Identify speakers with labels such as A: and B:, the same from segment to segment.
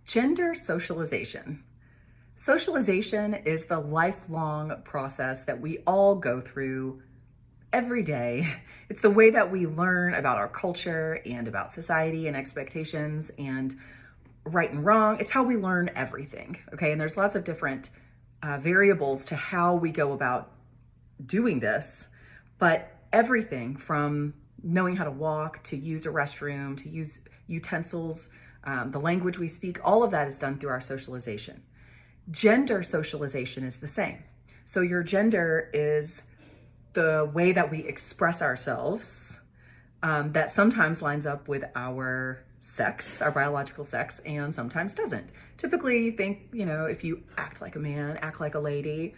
A: Gender socialization. Socialization is the lifelong process that we all go through every day. It's the way that we learn about our culture and about society and expectations and right and wrong. It's how we learn everything, okay? And there's lots of different variables to how we go about doing this, but everything from knowing how to walk, to use a restroom, to use utensils, the language we speak, all of that is done through our socialization. Gender socialization is the same. So your gender is the way that we express ourselves, that sometimes lines up with our sex, our biological sex, and sometimes doesn't. Typically, you think, if you act like a man, act like a lady,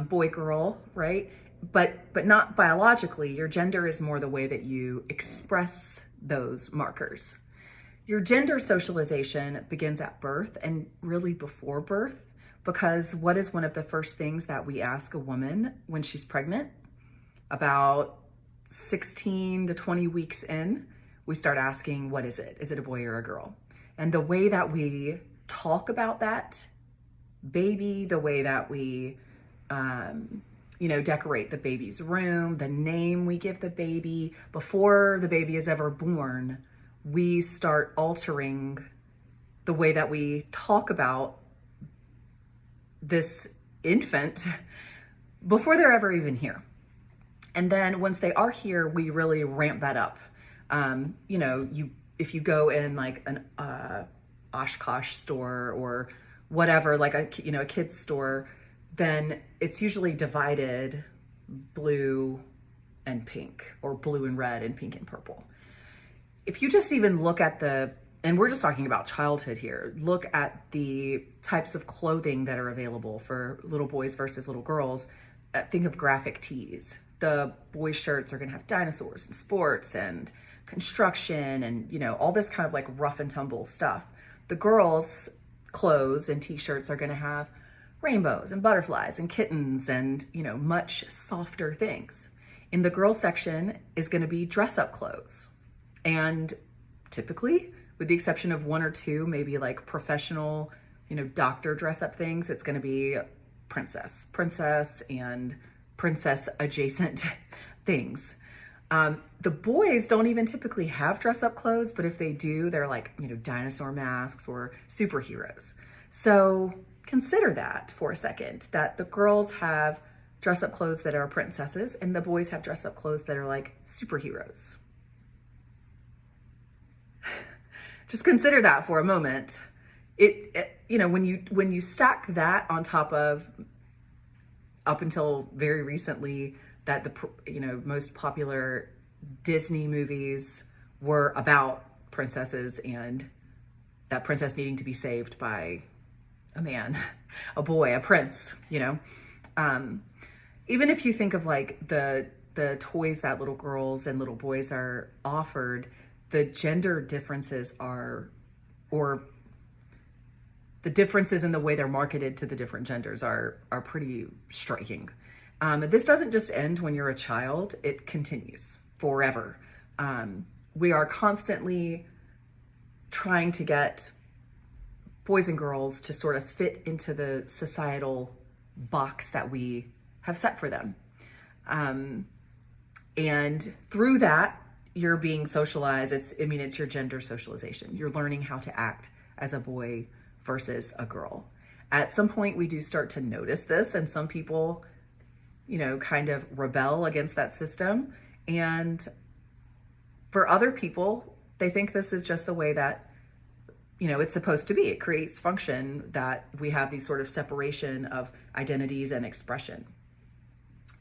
A: boy, girl, right? But not biologically. Your gender is more the way that you express those markers. Your gender socialization begins at birth and really before birth, because what is one of the first things that we ask a woman when she's pregnant? About 16 to 20 weeks in, we start asking, what is it? Is it a boy or a girl? And the way that we talk about that baby, the way that we decorate the baby's room, the name we give the baby, before the baby is ever born, we start altering the way that we talk about this infant before they're ever even here. And then once they are here, we really ramp that up. If you go in like an Oshkosh store or whatever, like a kid's store, then it's usually divided blue and pink, or blue and red and pink and purple. If you just even look at and we're just talking about childhood here, look at the types of clothing that are available for little boys versus little girls. Think of graphic tees. The boys' shirts are gonna have dinosaurs and sports and construction and, all this kind of like rough and tumble stuff. The girls' clothes and t-shirts are gonna have rainbows and butterflies and kittens and, much softer things. In the girls' section is gonna be dress-up clothes. And typically, with the exception of one or two, maybe like professional, doctor dress-up things, it's gonna be princess and princess adjacent things. The boys don't even typically have dress-up clothes, but if they do, they're like, dinosaur masks or superheroes. So consider that for a second, that the girls have dress-up clothes that are princesses and the boys have dress-up clothes that are like superheroes. Just consider that for a moment. When you stack that on top of, up until very recently, that the most popular Disney movies were about princesses and that princess needing to be saved by a man, a boy, a prince, even if you think of like the toys that little girls and little boys are offered, the gender differences or the differences in the way they're marketed to the different genders are pretty striking. This doesn't just end when you're a child, it continues forever. We are constantly trying to get boys and girls to sort of fit into the societal box that we have set for them. And through that, you're being socialized. It's your gender socialization. You're learning how to act as a boy versus a girl. At some point, we do start to notice this, and some people, kind of rebel against that system. And for other people, they think this is just the way that, it's supposed to be. It creates function that we have these sort of separation of identities and expression.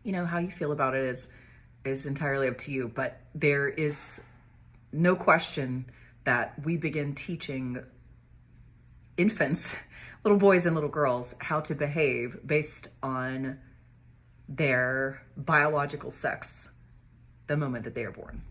A: How you feel about it is entirely up to you, but there is no question that we begin teaching infants, little boys and little girls, how to behave based on their biological sex the moment that they are born.